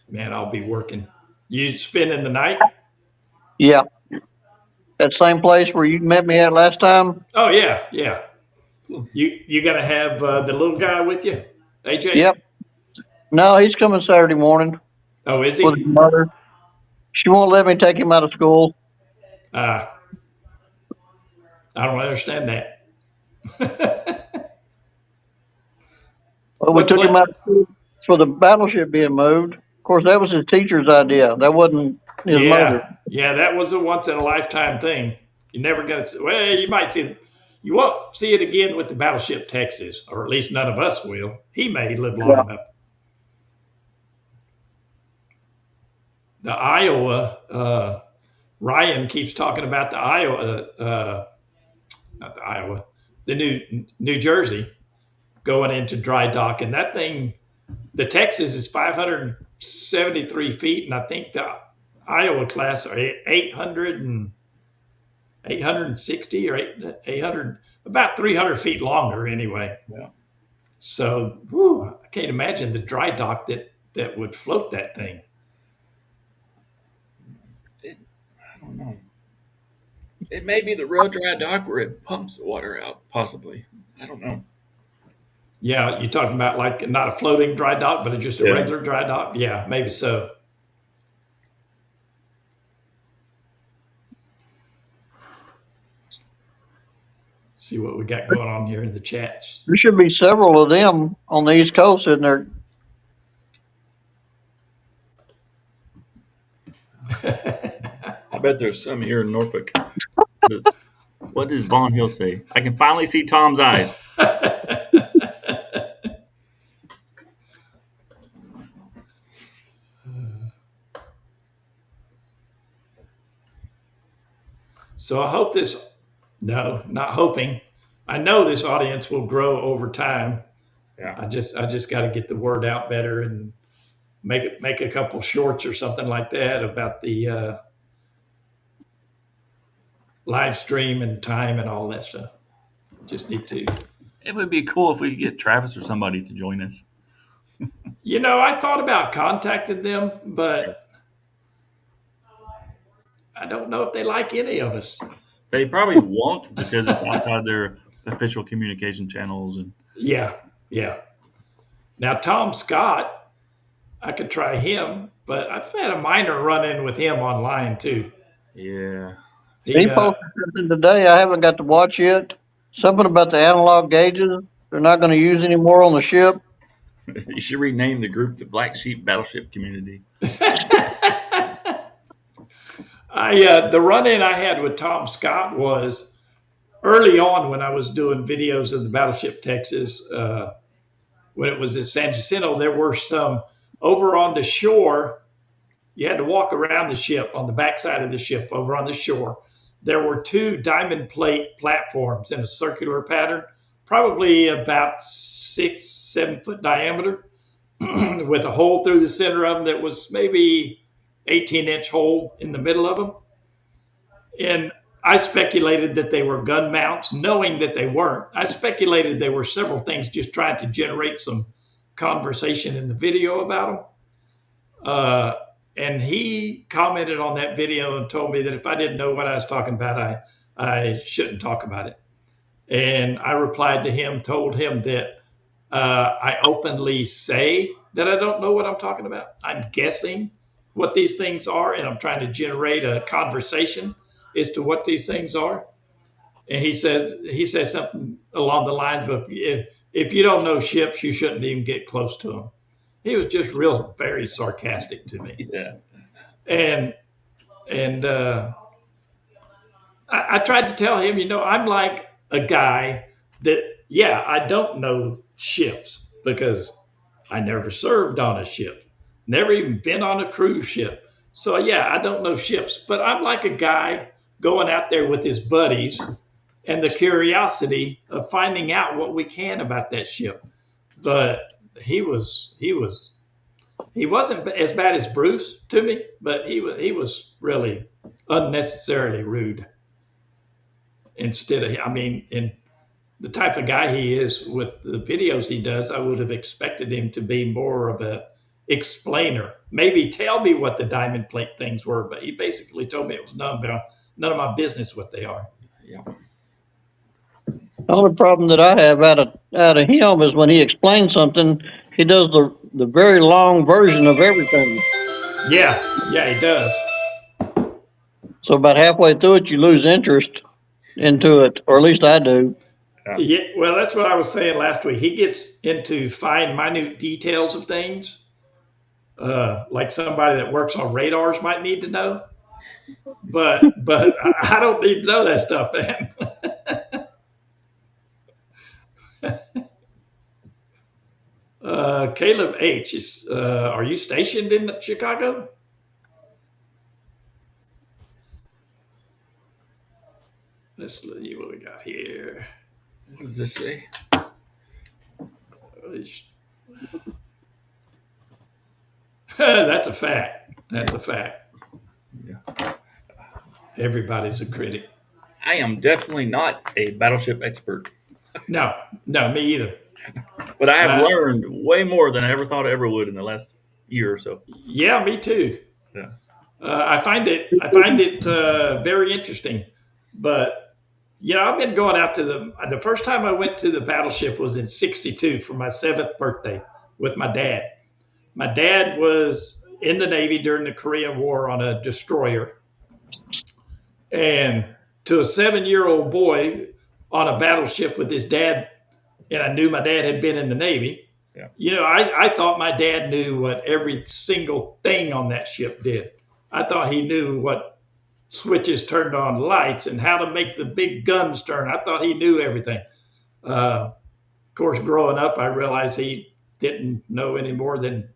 Man, I'll be working. You spending the night? Yeah. That same place where you met me at last time? Oh, yeah. You got to have the little guy with you, AJ? Yep. No, he's coming Saturday morning. Oh, is he? With his mother. She won't let me take him out of school. I don't understand that. Well, we took him out of school for the battleship being moved. Of course, that was his teacher's idea. That wasn't his mother. Yeah, that was a once in a lifetime thing. You never got to. Well, you might see. You won't see it again with the Battleship Texas, or at least none of us will. He may live long enough. The Iowa. Ryan keeps talking about the Iowa. Not the Iowa. The New Jersey going into dry dock, and that thing, the Texas is 573 feet, and I think the Iowa class are 860 or 800, about 300 feet longer anyway. Yeah. So I can't imagine the dry dock that that would float that thing. I don't know. It may be the real dry dock where it pumps the water out, possibly. I don't know. Yeah, you're talking about like not a floating dry dock, but just a Yeah. regular dry dock. Yeah, maybe so. See what we got going on here in the chats. There should be several of them on the East Coast, isn't there? I bet there's some here in Norfolk. But what does Vaughn Hill say? I can finally see Tom's eyes. So I hope this, no, not hoping. I know this audience will grow over time. Yeah. I just got to get the word out better and make a couple shorts or something like that about the live stream and time and all that stuff. Just need to. It would be cool if we could get Travis or somebody to join us. I thought about contacting them, but I don't know if they like any of us. They probably won't because it's outside their official communication channels. And Yeah. Now, Tom Scott, I could try him, but I've had a minor run-in with him online too. yeah, He posted something today I haven't got to watch yet. Something about the analog gauges they're not going to use anymore on the ship. you should rename the group the Black Sheep Battleship Community. The run-in I had with Tom Scott was early on when I was doing videos of the Battleship Texas. When it was at San Jacinto, there were some over on the shore. You had to walk around the ship on the backside of the ship over on the shore. There were 2 diamond plate platforms in a circular pattern, probably about 6-7 foot diameter, with a hole through the center of them that was maybe 18-inch hole in the middle of them. And I speculated that they were gun mounts, knowing that they weren't. I speculated they were several things, just trying to generate some conversation in the video about them. And he commented on that video and told me that if I didn't know what I was talking about, I shouldn't talk about it. And I replied to him, told him that I openly say that I don't know what I'm talking about. I'm guessing what these things are, and I'm trying to generate a conversation as to what these things are. And he says something along the lines of, if you don't know ships, you shouldn't even get close to them. He was just very sarcastic to me. Yeah. And I tried to tell him, I'm like a guy that, I don't know ships because I never served on a ship, never even been on a cruise ship. So, I don't know ships, but I'm like a guy going out there with his buddies and the curiosity of finding out what we can about that ship. But he wasn't as bad as Bruce to me, but he was really unnecessarily rude. Instead of, in the type of guy he is with the videos he does, I would have expected him to be more of a explainer. Maybe tell me what the diamond plate things were, but he basically told me it was none of my business what they are. Yeah. The only problem that I have out of him is when he explains something, he does the very long version of everything. Yeah, he does. So about halfway through it, you lose interest into it, or at least I do. Yeah, well, that's what I was saying last week. He gets into fine, minute details of things, like somebody that works on radars might need to know. But I don't need to know that stuff, man. Caleb H. is, are you stationed in Chicago? Let's see what we got here. What does this say? That's a fact. That's a fact. Yeah. Everybody's a critic. I am definitely not a battleship expert. No, me either. But I have learned way more than I ever thought I ever would in the last year or so. Yeah, me too. Yeah. I find it very interesting, but I've been going out to the first time I went to the battleship was in '62 for my 7th birthday with my dad. My dad was in the Navy during the Korean War on a destroyer, and to a 7-year-old boy on a battleship with his dad, and I knew my dad had been in the Navy. Yeah. I thought my dad knew what every single thing on that ship did. I thought he knew what switches turned on lights and how to make the big guns turn. I thought he knew everything. Of course, growing up, I realized he didn't know any more than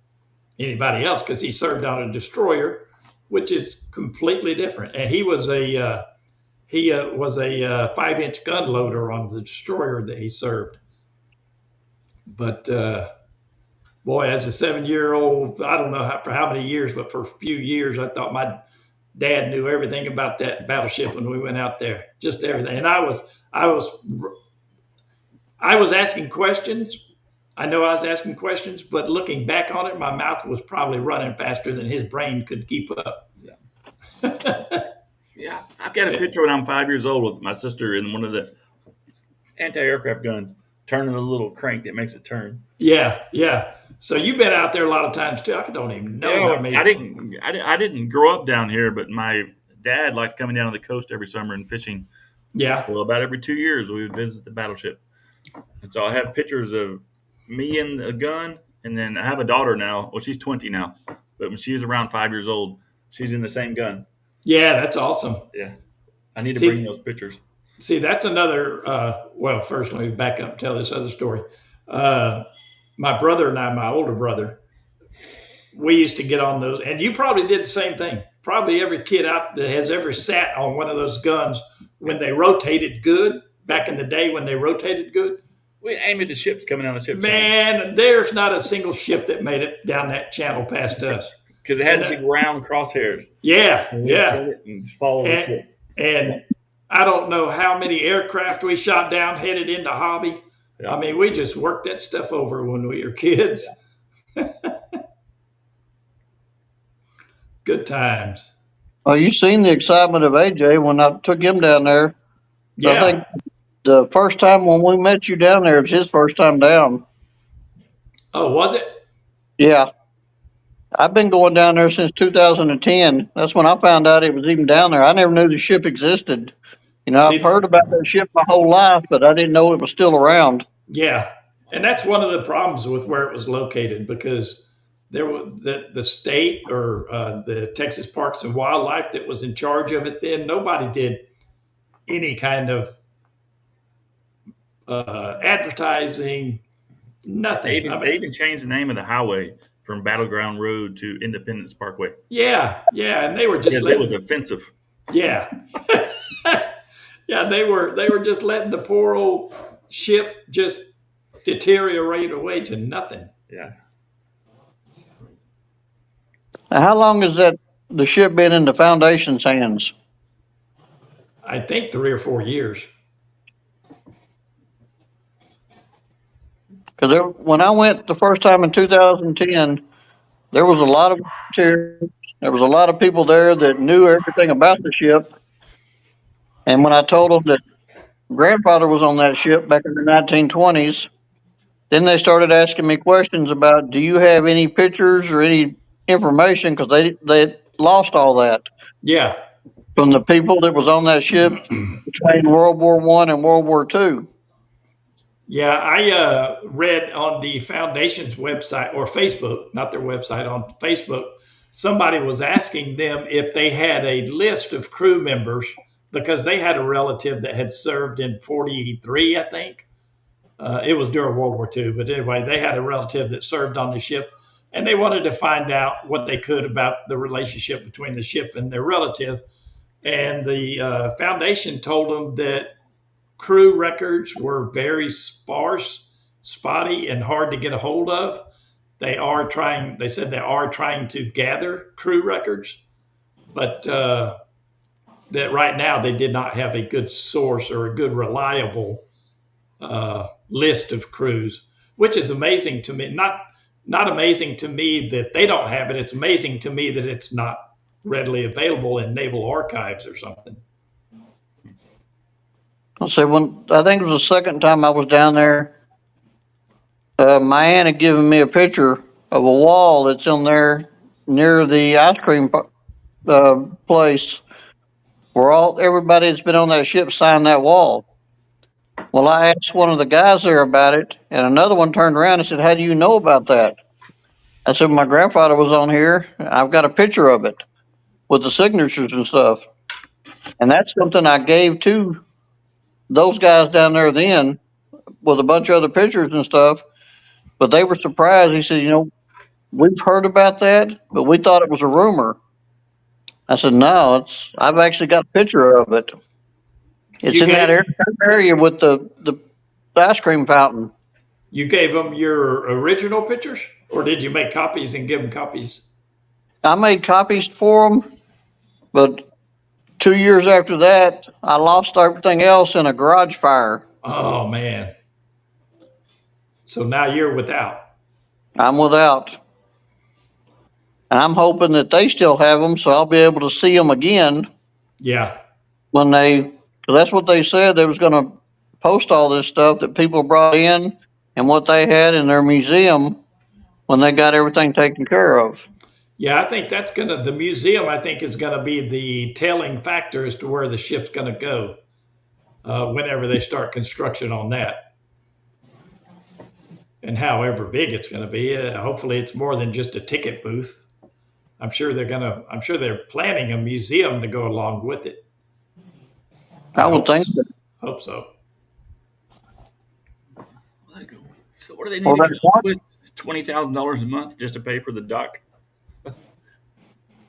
anybody else because he served on a destroyer, which is completely different. And he was a 5-inch gun loader on the destroyer that he served. But boy, as a 7-year-old, I don't know for how many years, but for a few years, I thought my dad knew everything about that battleship when we went out there, just everything. And I was asking questions. I know I was asking questions, but looking back on it, my mouth was probably running faster than his brain could keep up. Yeah. Yeah, I've got a picture when I'm 5 years old with my sister in one of the anti-aircraft guns, turning the little crank that makes it turn. Yeah, yeah. So you've been out there a lot of times too. I don't even know how many. I didn't grow up down here, but my dad liked coming down to the coast every summer and fishing. Yeah. Well, about every 2 years we would visit the battleship, and so I have pictures of me in the gun, and then I have a daughter now. Well, she's 20 now, but when she was around 5 years old, she's in the same gun. Yeah, that's awesome. Yeah, I need to bring those pictures. See, that's another. Well, first let me back up and tell this other story. My brother and I, my older brother, we used to get on those, and you probably did the same thing. Probably every kid out that has ever sat on one of those guns when they rotated good back in the day when they rotated good. We aim at the ships coming down the ship. Man, there's not a single ship that made it down that channel past us. Because it had big round crosshairs. Yeah, yeah. And just follow the ship. And I don't know how many aircraft we shot down headed into Hobby. Yeah. I mean, we just worked that stuff over when we were kids. Yeah. Good times. Well, you seen the excitement of AJ when I took him down there. Yeah. I think the first time when we met you down there, it was his first time down. Oh, was it? Yeah. I've been going down there since 2010. That's when I found out it was even down there. I never knew the ship existed. I've heard about that ship my whole life, but I didn't know it was still around. Yeah. And that's one of the problems with where it was located, because there was the state or the Texas Parks and Wildlife that was in charge of it then. Nobody did any kind of advertising, nothing. They even changed the name of the highway from Battleground Road to Independence Parkway. Yeah, and they were just because it was offensive. Yeah, yeah, they were just letting the poor old ship just deteriorate away to nothing. Yeah. Now, how long has the ship been in the Foundation's hands? I think 3 or 4 years. Because when I went the first time in 2010, there was a lot of volunteers. There was a lot of people there that knew everything about the ship. And when I told them that grandfather was on that ship back in the 1920s, then they started asking me questions about, do you have any pictures or any information? Because they lost all that. Yeah. From the people that was on that ship between World War I and World War II. Yeah, I read on the Foundation's website or Facebook, not their website, on Facebook, somebody was asking them if they had a list of crew members because they had a relative that had served in 43, I think. It was during World War II, but anyway, they had a relative that served on the ship, and they wanted to find out what they could about the relationship between the ship and their relative. And the Foundation told them that crew records were very sparse, spotty, and hard to get a hold of. They said they are trying to gather crew records, but that right now they did not have a good source or a good reliable list of crews, which is amazing to me. not amazing to me that they don't have it. It's amazing to me that it's not readily available in naval archives or something. I'll say I think it was the second time I was down there. My aunt had given me a picture of a wall that's in there near the ice cream place where everybody that's been on that ship signed that wall. Well, I asked one of the guys there about it, and another one turned around and said, "How do you know about that?" I said, "My grandfather was on here. I've got a picture of it with the signatures and stuff." And that's something I gave to those guys down there then with a bunch of other pictures and stuff. But they were surprised. He said, "We've heard about that, but we thought it was a rumor." I said, "No, I've actually got a picture of it. It's You in that gave area with the ice cream fountain." you gave them your original pictures, or did you make copies and give them copies? I made copies for them, but 2 years after that, I lost everything else in a garage fire. Oh man! So now you're without. I'm without. And I'm hoping that they still have them, so I'll be able to see them again Yeah. when cause that's what they said. They was going to post all this stuff that people brought in and what they had in their museum when they got everything taken care of. Yeah, I think the museum, I think, is gonna be the telling factor as to where the ship's gonna go whenever they start construction on that. And however big it's gonna be, hopefully it's more than just a ticket booth. I'm sure they're planning a museum to go along with it. I would think so. Hope so. So what do they Well, need to that's come up with? $20,000 a month just to pay for the dock?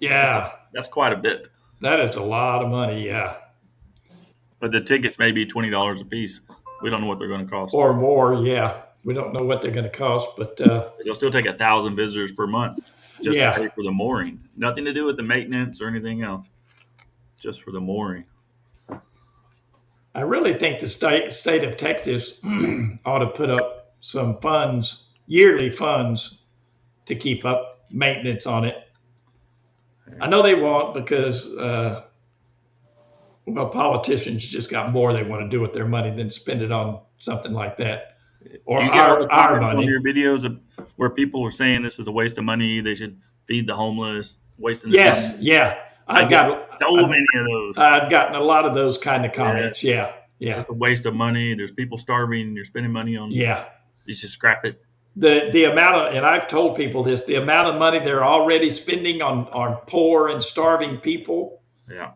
Yeah, That's quite a bit. that is a lot of money. Yeah, But the tickets may be $20 a piece. We don't know what they're going to cost. or more. Yeah, we don't know what they're going to cost, but They'll still take 1,000 visitors per month just Yeah. to pay for the mooring. Nothing to do with the maintenance or anything else. Just for the mooring. I really think the state of Texas ought to put up some funds, yearly funds, to keep up maintenance on it. I know they won't because, politicians just got more they want to do with their money than spend it on something like that. Or You get all the our comments on money. your videos where people are saying this is a waste of money. They should feed the homeless, wasting the Yes, money. yeah. I get so many of those. I've gotten a lot of those kind of comments. Yeah, It's yeah, just a waste of money. There's people starving. You're spending money on. yeah. You should scrap it. The amount of, and I've told people this, the amount of money they're already spending on poor and starving people Yeah.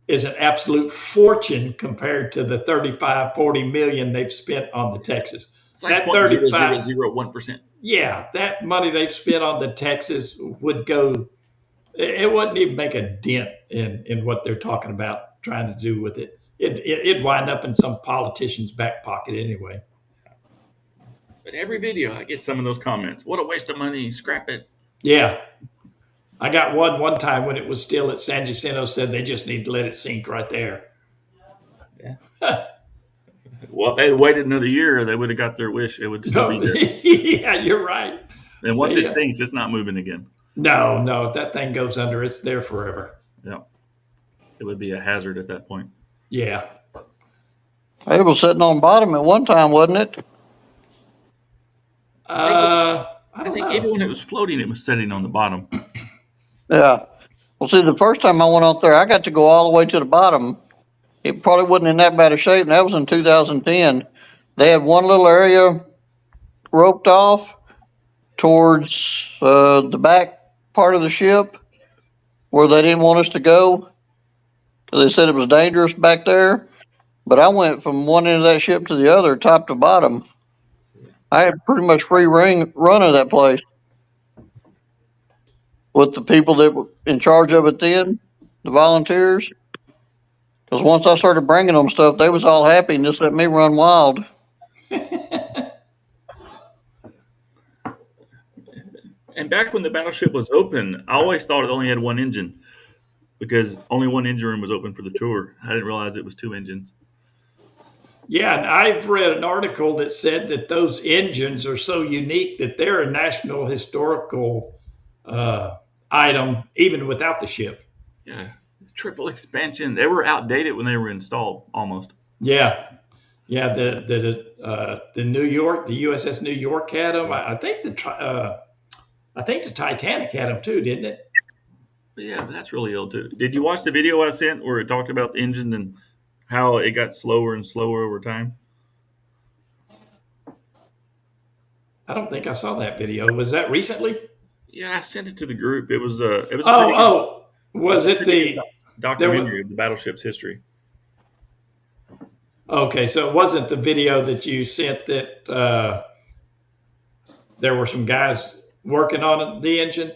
is an absolute fortune compared to the 35-40 million they've spent on the Texas. It's like That 35 0.0001%. Yeah, that money they've spent on the Texas would go, it wouldn't even make a dent in what they're talking about trying to do with it. It'd wind up in some politician's back pocket anyway. But every video, I get some of those comments. What a waste of money. Scrap it. Yeah. I got one time when it was still at San Jacinto, said they just need to let it sink right there. Yeah. Well, if they had waited another year, they would have got their wish. It would still be there. Yeah, you're right. And once it Yeah. sinks, it's not moving again. No, if that thing goes under, it's there forever. Yeah. It would be a hazard at that point. Yeah. It was sitting on bottom at one time, wasn't it? I I don't think know. even when it was floating, it was sitting on the bottom. Yeah. Well, see, the first time I went out there, I got to go all the way to the bottom. It probably wasn't in that bad a shape, and that was in 2010. They had one little area roped off towards the back part of the ship where they didn't want us to go. They said it was dangerous back there. But I went from one end of that ship to the other, top to bottom. I had pretty much free run of that place with the people that were in charge of it then, the volunteers. Because once I started bringing them stuff, they was all happy and just let me run wild. And back when the battleship was open, I always thought it only had one engine because only one engine room was open for the tour. I didn't realize it was two engines. Yeah, and I've read an article that said that those engines are so unique that they're a national historical item, even without the ship. Yeah, triple expansion. They were outdated when they were installed, almost. Yeah, yeah. The New York, the USS New York had them. I think the Titanic had them too, didn't it? But yeah, that's really old too. Did you watch the video I sent where it talked about the engine and how it got slower and slower over time? I don't think I saw that video. Was that recently? Yeah, I sent it to the group. It was a pretty Was it the documentary of the battleship's history. Okay, so it wasn't the video that you sent that there were some guys working on the engine?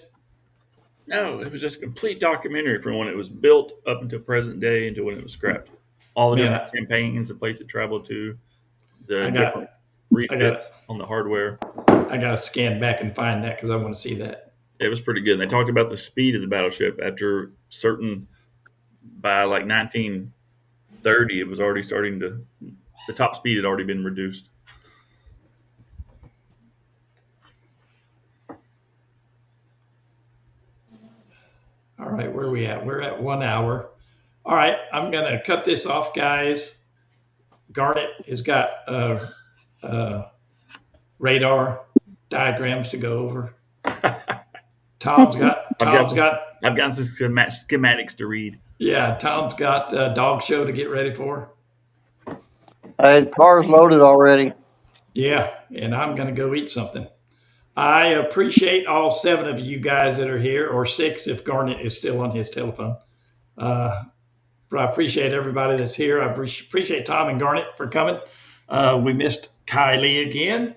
No, it was just a complete documentary from when it was built up until present day until when it was scrapped. All the different campaigns, the place it traveled to, the different refits on the hardware. I got to scan back and find that because I want to see that. It was pretty good. And they talked about the speed of the battleship after by like 1930, it was already the top speed had already been reduced. All right, where are we at? We're at 1 hour. All right, I'm going to cut this off, guys. Garnet has got radar diagrams to go over. I've gotten some schematics to read. Yeah, Tom's got a dog show to get ready for. Car's loaded already. Yeah, and I'm going to go eat something. I appreciate all 7 of you guys that are here, or 6 if Garnet is still on his telephone. But I appreciate everybody that's here. I appreciate Tom and Garnet for coming. We missed Kylie again,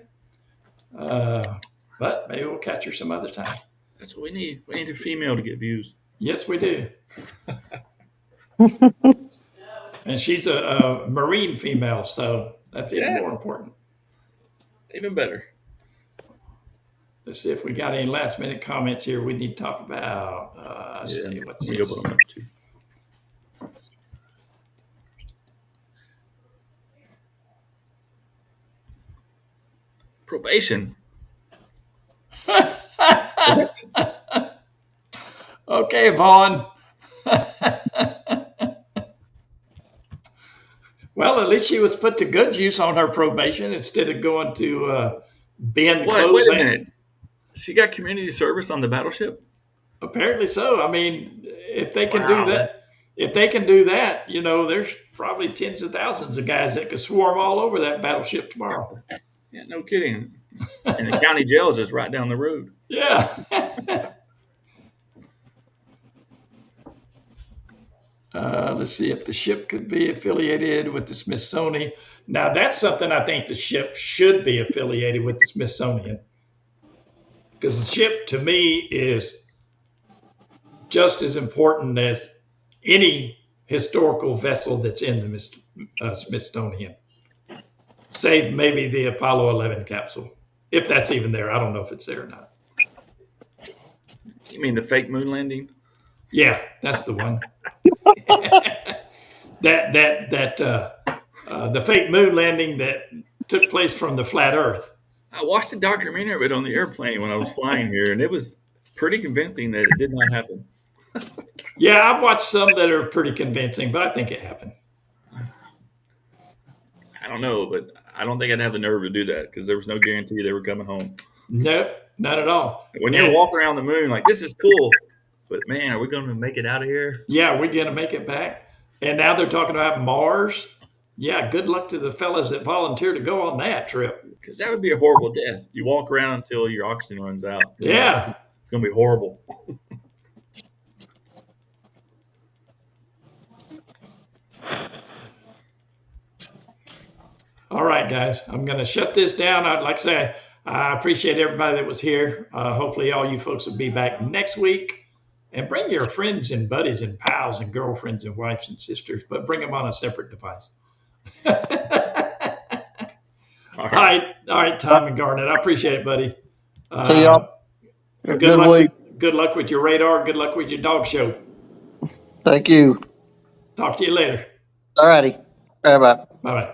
but maybe we'll catch her some other time. That's what we need. We need a female to get views. Yes, we do. And she's a Marine female, so that's even more important. Even better. Let's see if we got any last minute comments here we need to talk about. What's this? Probation. Okay, Vaughn. Well, at least she was put to good use on her probation instead of going to Ben closing. Wait a minute. She got community service on the battleship? Apparently so. I mean, if they can do that, there's probably tens of thousands of guys that could swarm all over that battleship tomorrow. Yeah, no kidding. And the county jail is just right down the road. Yeah. Let's see if the ship could be affiliated with the Smithsonian. Now, that's something I think the ship should be affiliated with the Smithsonian. Because the ship, to me, is just as important as any historical vessel that's in the Smithsonian. Save maybe the Apollo 11 capsule. If that's even there. I don't know if it's there or not. You mean the fake moon landing? Yeah, that's the one. The fake moon landing that took place from the flat Earth. I watched the documentary of it on the airplane when I was flying here, and it was pretty convincing that it did not happen. Yeah, I've watched some that are pretty convincing, but I think it happened. I don't know, but I don't think I'd have the nerve to do that because there was no guarantee they were coming home. Nope, not at all. When you're walking around the moon, like, this is cool, but man, are we going to make it out of here? Yeah, we're going to make it back. And now they're talking about Mars. Yeah, good luck to the fellas that volunteer to go on that trip. Because that would be a horrible death. You walk around until your oxygen runs out. Yeah. It's going to be horrible. All right, guys, I'm going to shut this down. I'd like to say I appreciate everybody that was here. Hopefully all you folks will be back next week. And bring your friends and buddies and pals and girlfriends and wives and sisters, but bring them on a separate device. All right, Tom and Garnet. I appreciate it, buddy. See y'all. Good week. Good luck with your radar. Good luck with your dog show. Thank you. Talk to you later. All righty. Bye-bye. Bye-bye.